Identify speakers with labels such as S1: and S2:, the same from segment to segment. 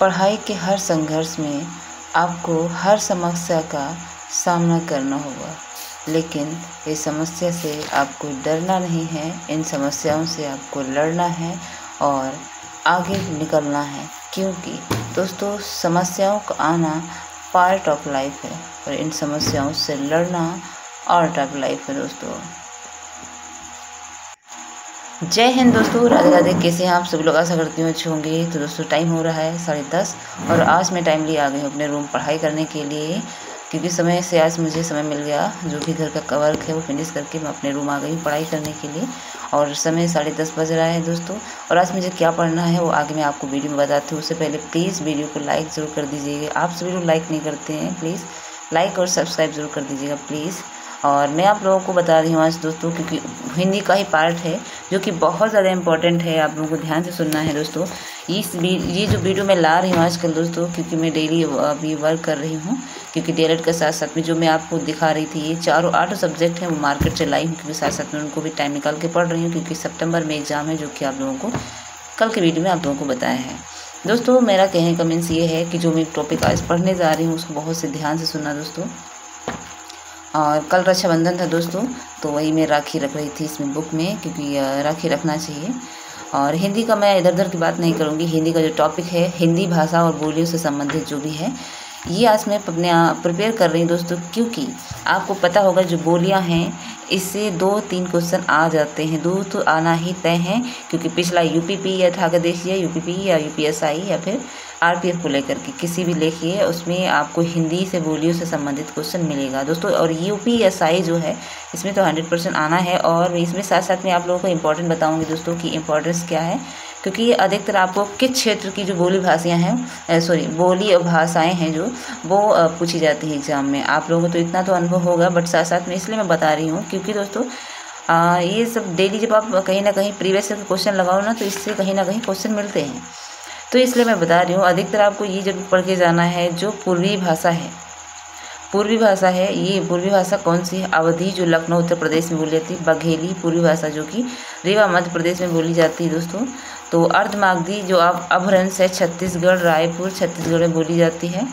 S1: पढ़ाई के हर संघर्ष में आपको हर समस्या का सामना करना होगा, लेकिन इस समस्या से आपको डरना नहीं है। इन समस्याओं से आपको लड़ना है और आगे निकलना है, क्योंकि दोस्तों समस्याओं का आना पार्ट ऑफ लाइफ है और इन समस्याओं से लड़ना आर्ट ऑफ लाइफ है दोस्तों। जय हिंद दोस्तों, राधे राधे। कैसे हैं आप सभी लोग? आशा करती हूँ अच्छे होंगे। तो दोस्तों टाइम हो रहा है 10:30 और आज मैं टाइमली आ गई हूँ अपने रूम पढ़ाई करने के लिए, क्योंकि समय से आज मुझे समय मिल गया। जो भी घर का वर्क है वो फिनिश करके मैं अपने रूम आ गई पढ़ाई करने के लिए और समय 10:30 बज रहा है दोस्तों। और आज मुझे क्या पढ़ना है वो आगे मैं आपको वीडियो में बताती हूँ। उससे पहले प्लीज़ वीडियो को लाइक ज़रूर कर दीजिएगा। आप सभी लोग लाइक नहीं करते हैं, प्लीज़ लाइक और सब्सक्राइब ज़रूर कर दीजिएगा प्लीज़। और मैं आप लोगों को बता रही हूँ आज दोस्तों, क्योंकि हिंदी का ही पार्ट है जो कि बहुत ज़्यादा इम्पोर्टेंट है। आप लोगों को ध्यान से सुनना है दोस्तों। ये जो वीडियो मैं ला रही हूँ आजकल दोस्तों, क्योंकि मैं डेली अभी वर्क कर रही हूँ, क्योंकि DLED के साथ साथ में जो मैं आपको दिखा रही थी ये 8 सब्जेक्ट हैं वो मार्केट से लाई हूँ, क्योंकि साथ साथ में उनको भी टाइम निकाल के पढ़ रही हूँ, क्योंकि सितंबर में एग्ज़ाम है, जो कि आप लोगों को कल के वीडियो में आप लोगों को बताया है दोस्तों। मेरा कहने का मीन्स ये है कि जो मैं टॉपिक आज पढ़ने जा रही हूँ उसको बहुत से ध्यान से सुनना दोस्तों। और कल रक्षाबंधन था दोस्तों, तो वही मैं राखी रख रही थी इसमें बुक में, क्योंकि राखी रखना चाहिए। और हिंदी का मैं इधर उधर की बात नहीं करूँगी। हिंदी का जो टॉपिक है हिंदी भाषा और बोलियों से संबंधित जो भी है, ये आज मैं अपने प्रिपेयर कर रही हूँ दोस्तों, क्योंकि आपको पता होगा जो बोलियाँ हैं इससे 2-3 क्वेश्चन आ जाते हैं। 2 तो आना ही तय है, क्योंकि पिछला UPP या था, देखिए UPP या UPSI या फिर RPF को लेकर के किसी भी लिखिए, उसमें आपको हिंदी से बोलियों से संबंधित क्वेश्चन मिलेगा दोस्तों। और UPSI जो है इसमें तो 100% आना है। और इसमें साथ साथ में आप लोगों को इम्पोर्टेंट बताऊंगी दोस्तों कि इम्पोर्टेंस क्या है, क्योंकि अधिकतर आपको किस क्षेत्र की जो बोली भाषाएँ हैं बोली और भाषाएँ हैं जो वो पूछी जाती है एग्ज़ाम में। आप लोगों को तो इतना तो अनुभव होगा, बट साथ साथ में इसलिए मैं बता रही हूँ क्योंकि दोस्तों ये सब डेली जब आप कहीं ना कहीं प्रीवियस ईयर के क्वेश्चन लगाओ ना, तो इससे कहीं ना कहीं क्वेश्चन मिलते हैं। तो इसलिए मैं बता रही हूँ अधिकतर आपको ये जब पढ़ के जाना है जो पूर्वी भाषा है। ये पूर्वी भाषा कौन सी है? अवधी जो लखनऊ उत्तर प्रदेश में बोली जाती है। बघेली पूर्वी भाषा जो कि रीवा मध्य प्रदेश में बोली जाती है दोस्तों। तो अर्धमागधी जो आप अपभ्रंश है छत्तीसगढ़ रायपुर छत्तीसगढ़ में बोली जाती है।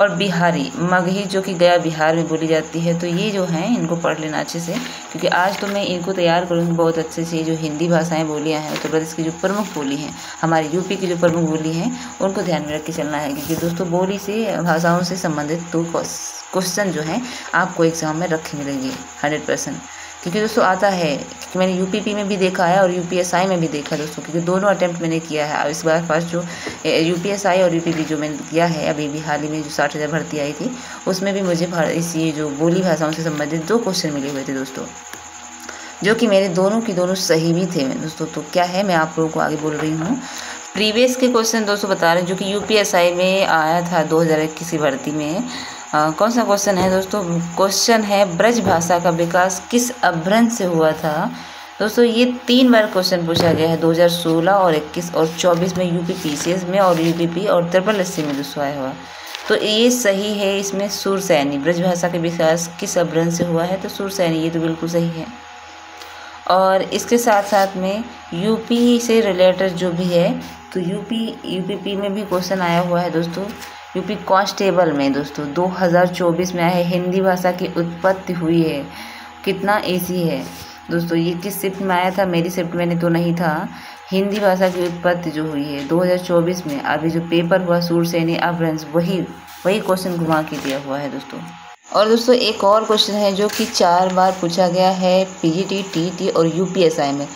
S1: और बिहारी मगही जो कि गया बिहार में बोली जाती है। तो ये जो हैं इनको पढ़ लेना अच्छे से, क्योंकि आज तो मैं इनको तैयार करूँगी बहुत अच्छे से। जो हिंदी भाषाएं बोलियाँ हैं उत्तर प्रदेश की जो प्रमुख बोली हैं, हमारे UP की जो प्रमुख बोली हैं, उनको ध्यान में रख के चलना है, क्योंकि दोस्तों बोली से भाषाओं से संबंधित 2 क्वेश्चन जो हैं आपको एग्ज़ाम में रखे मिलेंगे 100%। क्योंकि दोस्तों आता है, क्योंकि मैंने UPP में भी देखा है और UPSI में भी देखा है दोस्तों, क्योंकि दोनों अटेम्प्ट मैंने किया है। अब इस बार फर्स्ट जो UPSI और UPP जो मैंने किया है अभी हाल ही में जो 60,000 भर्ती आई थी, उसमें भी मुझे इसी जो बोली भाषाओं से संबंधित 2 क्वेश्चन मिले हुए थे दोस्तों, जो कि मेरे दोनों की दोनों सही भी थे दोस्तों। तो क्या है मैं आप लोगों को आगे बोल रही हूँ। प्रीवियस के क्वेश्चन दोस्तों बता रहे हैं, जो कि UPSI में आया था 2021 की भर्ती में। कौन सा क्वेश्चन है दोस्तों? क्वेश्चन है ब्रज भाषा का विकास किस अपभ्रंश से हुआ था दोस्तों। ये 3 बार क्वेश्चन पूछा गया है, 2016 और 21 और 24 में UPPCS में और UPP और SSSC में दोस्तों आया हुआ। तो ये सही है। इसमें सुरसैनी ब्रज भाषा का विकास किस अपभ्रंश से हुआ है, तो सुरसैनी, ये तो बिल्कुल सही है। और इसके साथ साथ में UP से रिलेटेड जो भी है, तो UPP में भी क्वेश्चन आया हुआ है दोस्तों। UP कांस्टेबल में दोस्तों 2024 में आया है, हिंदी भाषा की उत्पत्ति हुई है, कितना ईसी है दोस्तों। ये किस शिफ्ट में आया था? मेरी शिफ्ट में तो नहीं था। हिंदी भाषा की उत्पत्ति जो हुई है 2024 में, अभी जो पेपर हुआ सुरसैनी अपभ्रंश, वही क्वेश्चन घुमा के दिया हुआ है दोस्तों। और दोस्तों एक और क्वेश्चन है जो कि 4 बार पूछा गया है PGT TET और UPSI में,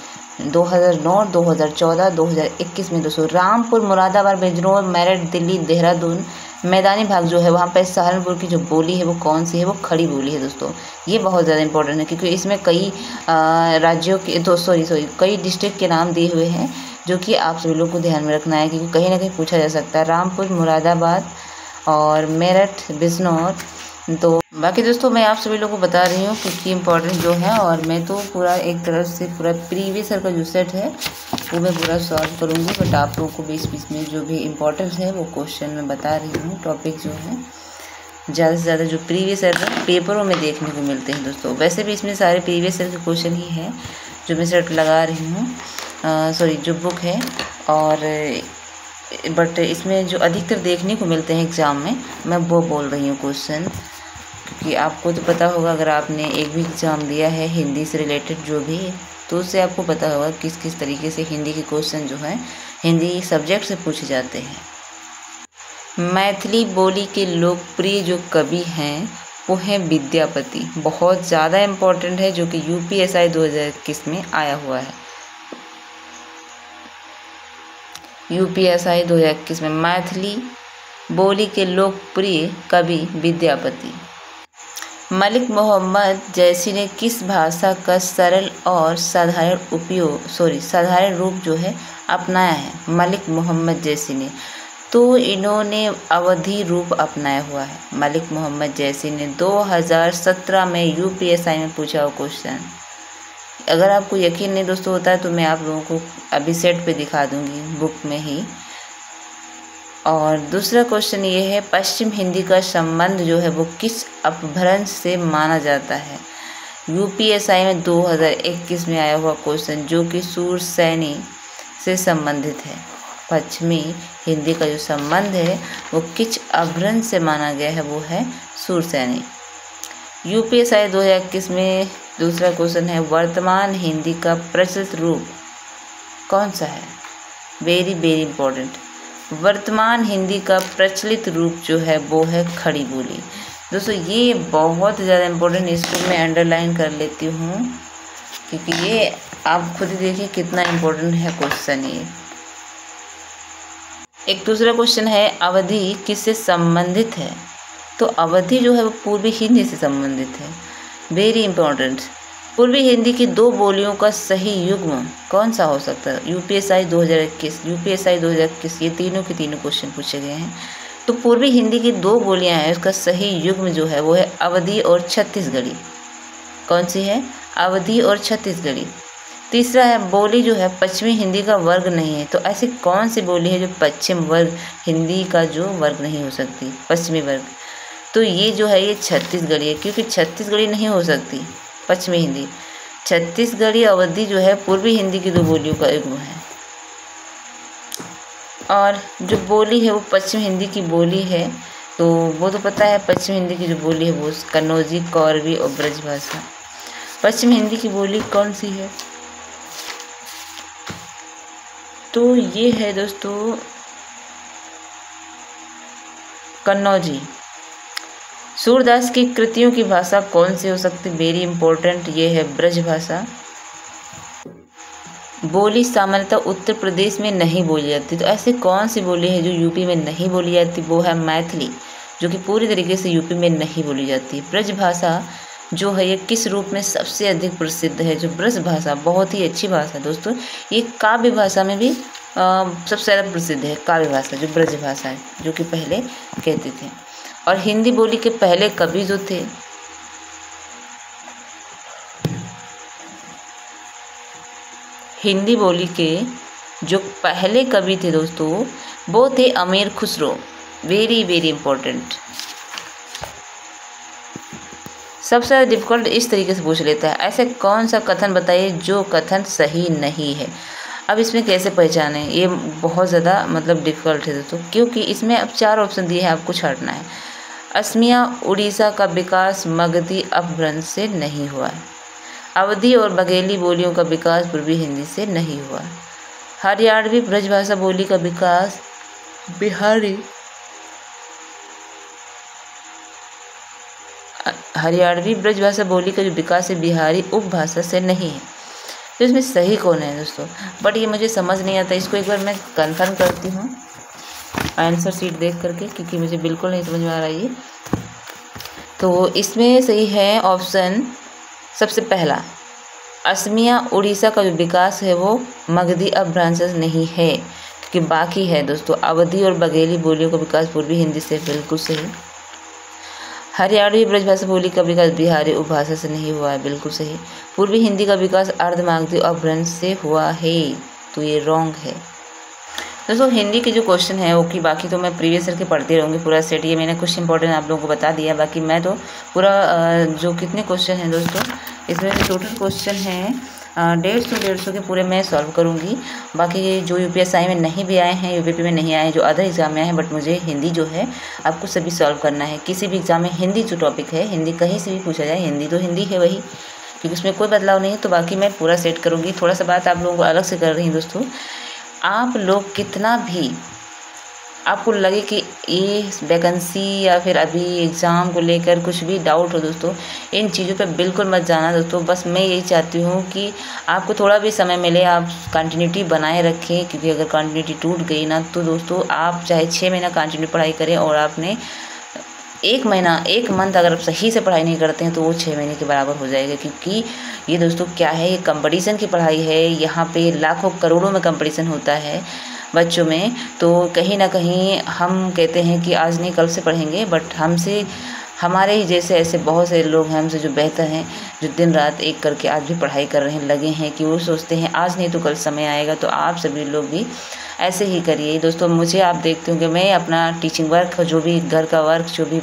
S1: 2009 2014 2021 में दोस्तों। रामपुर मुरादाबाद बिजनौर मेरठ दिल्ली देहरादून मैदानी भाग जो है वहाँ पर सहारनपुर की जो बोली है वो कौन सी है? वो खड़ी बोली है दोस्तों। ये बहुत ज़्यादा इंपॉर्टेंट है, क्योंकि इसमें कई राज्यों के कई डिस्ट्रिक्ट के नाम दिए हुए हैं, जो कि आप सभी लोग को ध्यान में रखना है, क्योंकि कहीं ना कहीं पूछा जा सकता है। रामपुर मुरादाबाद और मेरठ बिजनौर। तो बाकी दोस्तों मैं आप सभी लोगों को बता रही हूँ क्योंकि इम्पोर्टेंट जो है, और मैं तो पूरा एक तरफ से पूरा प्रीवियस ईयर का जो सेट है वो मैं पूरा सॉल्व करूँगी, बट आप लोगों को बीच बीच में जो भी इम्पोर्टेंट है वो क्वेश्चन मैं बता रही हूँ। टॉपिक जो है ज़्यादा से ज़्यादा जो प्रीवियस ईयर पेपरों में देखने को मिलते हैं दोस्तों। वैसे भी इसमें सारे प्रीवियस ईयर के क्वेश्चन ही हैं जो मैं सेट लगा रही हूँ, जो बुक है। और बट इसमें जो अधिकतर देखने को मिलते हैं एग्ज़ाम में, मैं वो बोल रही हूँ क्वेश्चन, क्योंकि आपको तो पता होगा अगर आपने एक भी एग्ज़ाम दिया है हिंदी से रिलेटेड जो भी, तो उससे आपको पता होगा किस किस तरीके से हिंदी के क्वेश्चन जो हैं हिंदी सब्जेक्ट से पूछे जाते हैं। मैथिली बोली के लोकप्रिय जो कवि हैं वो हैं विद्यापति। बहुत ज़्यादा इम्पोर्टेंट है, जो कि UPSI 2021 में आया हुआ है। UPSI 2021 में मैथिली बोली के लोकप्रिय कवि विद्यापति। मलिक मोहम्मद जैसी ने किस भाषा का सरल और साधारण रूप जो है अपनाया है? मलिक मोहम्मद जैसी ने, तो इन्होंने अवधी रूप अपनाया हुआ है। मलिक मोहम्मद जैसी ने 2017 में UPSI में पूछा हुआ क्वेश्चन। अगर आपको यकीन नहीं दोस्तों होता है तो मैं आप लोगों को अभी सेट पे दिखा दूंगी बुक में ही। और दूसरा क्वेश्चन ये है, पश्चिम हिंदी का संबंध जो है वो किस अपभ्रंश से माना जाता है? UPSI में 2021 में आया हुआ क्वेश्चन, जो कि सूरसैनी से संबंधित है। पश्चिमी हिंदी का जो संबंध है वो किस अपभ्रंश से माना गया है? वो है सूरसैनी। UPSI 2021 में दूसरा क्वेश्चन है, वर्तमान हिंदी का प्रचलित रूप कौन सा है? Very very important. वर्तमान हिंदी का प्रचलित रूप जो है वो है खड़ी बोली। दोस्तों ये बहुत ज़्यादा इम्पोर्टेंट, इसको मैं अंडरलाइन कर लेती हूँ क्योंकि ये आप खुद ही देखिए कितना इम्पोर्टेंट है क्वेश्चन ये। एक दूसरा क्वेश्चन है, अवधि किससे संबंधित है? तो अवधि जो है वो पूर्वी हिंदी से संबंधित है। Very important. पूर्वी हिंदी की दो बोलियों का सही युग्म कौन सा हो सकता है? UPSI 2021 ये तीनों के तीनों क्वेश्चन पूछे गए हैं। तो पूर्वी हिंदी की दो बोलियां हैं, उसका सही युग्म जो है वो है अवधी और छत्तीसगढ़ी। कौन सी है? अवधी और छत्तीसगढ़ी। तीसरा है, बोली जो है पश्चिमी हिंदी का वर्ग नहीं है। तो ऐसी कौन सी बोली है जो पश्चिम वर्ग हिंदी का जो वर्ग नहीं हो सकती, पश्चिमी वर्ग? तो ये जो है ये छत्तीसगढ़ी है, क्योंकि छत्तीसगढ़ी नहीं हो सकती पश्चिमी हिंदी। छत्तीसगढ़ी अवधी जो है पूर्वी हिंदी की दो बोलियों का युग्म है। और जो बोली है वो पश्चिम हिंदी की बोली है, तो वो तो पता है पश्चिम हिंदी की जो बोली है वो कन्नौजी, कौरवी और ब्रजभाषा। पश्चिम हिंदी की बोली कौन सी है? तो ये है दोस्तों कन्नौजी। सूरदास की कृतियों की भाषा कौन सी हो सकती? वेरी इंपॉर्टेंट, ये है ब्रजभाषा। बोली सामान्यतः उत्तर प्रदेश में नहीं बोली जाती, तो ऐसे कौन सी बोली है जो यूपी में नहीं बोली जाती? वो है मैथिली, जो कि पूरी तरीके से यूपी में नहीं बोली जाती। ब्रजभाषा जो है ये किस रूप में सबसे अधिक प्रसिद्ध है? जो ब्रजभाषा बहुत ही अच्छी भाषा है दोस्तों, ये काव्य भाषा में भी सबसे ज़्यादा प्रसिद्ध है। काव्य भाषा जो ब्रजभाषा है, जो कि पहले कहते थे। और हिंदी बोली के पहले कवि जो थे हिंदी बोली के जो पहले कवि थे दोस्तों वो थे अमीर खुसरो। Very very important. सबसे ज़्यादा डिफिकल्ट इस तरीके से पूछ लेता है, ऐसे कौन सा कथन बताइए जो कथन सही नहीं है। अब इसमें कैसे पहचानें, ये बहुत ज़्यादा मतलब डिफिकल्ट है दोस्तों, क्योंकि इसमें अब 4 ऑप्शन दिए हैं, आपको छांटना है। असमिया उड़ीसा का विकास मगधी अपभ्रंश से नहीं हुआ है। अवधी और बघेली बोलियों का विकास पूर्वी हिंदी से नहीं हुआ। हरियाणवी ब्रजभाषा बोली का विकास हरियाणवी ब्रजभाषा बोली का जो विकास है बिहारी उपभाषा से नहीं है। तो इसमें सही कौन है दोस्तों? बट ये मुझे समझ नहीं आता, इसको एक बार मैं कंफर्म करती हूँ आंसर शीट देख करके, क्योंकि मुझे बिल्कुल नहीं समझ में आ रहा है ये। तो इसमें सही है ऑप्शन सबसे पहला, असमिया उड़ीसा का जो विकास है वो मगधी अपभ्रंश नहीं है, क्योंकि बाकी है दोस्तों अवधी और बघेली बोलियों का विकास पूर्वी हिंदी से बिल्कुल सही। हरियाणवी ब्रजभाषा बोली का विकास बिहारी उपभाषा से नहीं हुआ है, बिल्कुल सही। पूर्वी हिंदी का विकास अर्धमागधी अपभ्रंश से हुआ है, तो ये रॉन्ग है दोस्तों। हिंदी के जो क्वेश्चन है वो कि बाकी तो मैं प्रीवियस ईयर के पढ़ती रहूँगी पूरा सेट, ये मैंने कुछ इंपॉर्टेंट आप लोगों को बता दिया। बाकी मैं तो पूरा जो कितने क्वेश्चन हैं दोस्तों, इसमें टोटल क्वेश्चन हैं 150 के पूरे मैं सॉल्व करूँगी। बाकी जो UPSI में नहीं भी आए हैं, UPP में नहीं आए हैं, जो अदर एग्ज़ाम में आए हैं, बट मुझे हिंदी जो है आपको सभी सॉल्व करना है। किसी भी एग्ज़ाम में हिंदी जो टॉपिक है, हिंदी कहीं से भी पूछा जाए, हिंदी तो हिंदी है वही, क्योंकि उसमें कोई बदलाव नहीं है। तो बाकी मैं पूरा सेट करूँगी। थोड़ा सा बात आप लोगों को अलग से कर रही हूँ दोस्तों, आप लोग कितना भी आपको लगे कि ये वैकेंसी या फिर अभी एग्ज़ाम को लेकर कुछ भी डाउट हो दोस्तों, इन चीज़ों पे बिल्कुल मत जाना दोस्तों। बस मैं यही चाहती हूँ कि आपको थोड़ा भी समय मिले, आप कंटिन्यूटी बनाए रखें, क्योंकि अगर कंटिन्यूटी टूट गई ना तो दोस्तों आप चाहे 6 महीना कंटिन्यू पढ़ाई करें और आपने 1 मंथ अगर आप सही से पढ़ाई नहीं करते हैं तो वो 6 महीने के बराबर हो जाएगा। क्योंकि ये दोस्तों क्या है, ये कंपटीशन की पढ़ाई है। यहाँ पे लाखों करोड़ों में कंपटीशन होता है बच्चों में। तो कहीं ना कहीं हम कहते हैं कि आज नहीं कल से पढ़ेंगे, बट हमसे हमारे ही जैसे ऐसे बहुत से लोग हैं हमसे जो बेहतर हैं, जो दिन रात एक करके आज भी पढ़ाई कर रहे हैं, लगे हैं कि वो सोचते हैं आज नहीं तो कल समय आएगा। तो आप सभी लोग भी ऐसे ही करिए दोस्तों। मुझे आप देखते होंगे मैं अपना टीचिंग वर्क, जो भी घर का वर्क, जो भी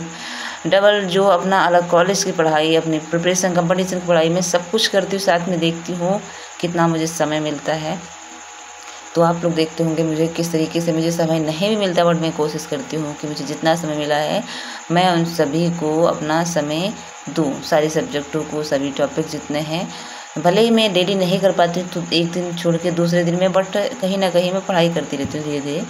S1: डबल जो अपना अलग कॉलेज की पढ़ाई, अपनी प्रिपरेशन, कंपटीशन की पढ़ाई, मैं सब कुछ करती हूँ, साथ में देखती हूँ कितना मुझे समय मिलता है। तो आप लोग देखते होंगे मुझे किस तरीके से मुझे समय नहीं भी मिलता, बट मैं कोशिश करती हूँ कि मुझे जितना समय मिला है मैं उन सभी को अपना समय दूँ, सारे सब्जेक्टों को, सभी टॉपिक जितने हैं। भले ही मैं डेली नहीं कर पाती तो एक दिन छोड़ के दूसरे दिन में, बट कहीं ना कहीं मैं पढ़ाई करती रहती हूँ धीरे धीरे।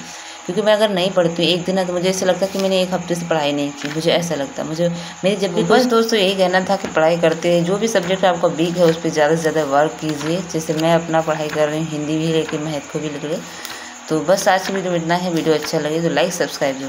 S1: क्योंकि मैं अगर नहीं पढ़ती हूँ एक दिन है तो मुझे ऐसा लगता है कि मैंने 1 हफ्ते से पढ़ाई नहीं की, मुझे ऐसा लगता है। मुझे मेरी जब भी बस दोस्तों यही कहना था कि पढ़ाई करते हैं, जो भी सब्जेक्ट आपका वीक है उस पर ज़्यादा से ज़्यादा वर्क कीजिए। जैसे मैं अपना पढ़ाई कर रही हूँ, हिंदी भी, लेकिन मैथ को भी लिख ले। तो बस आज की वीडियो में इतना है। वीडियो अच्छा लगे तो लाइक सब्सक्राइब जरूर।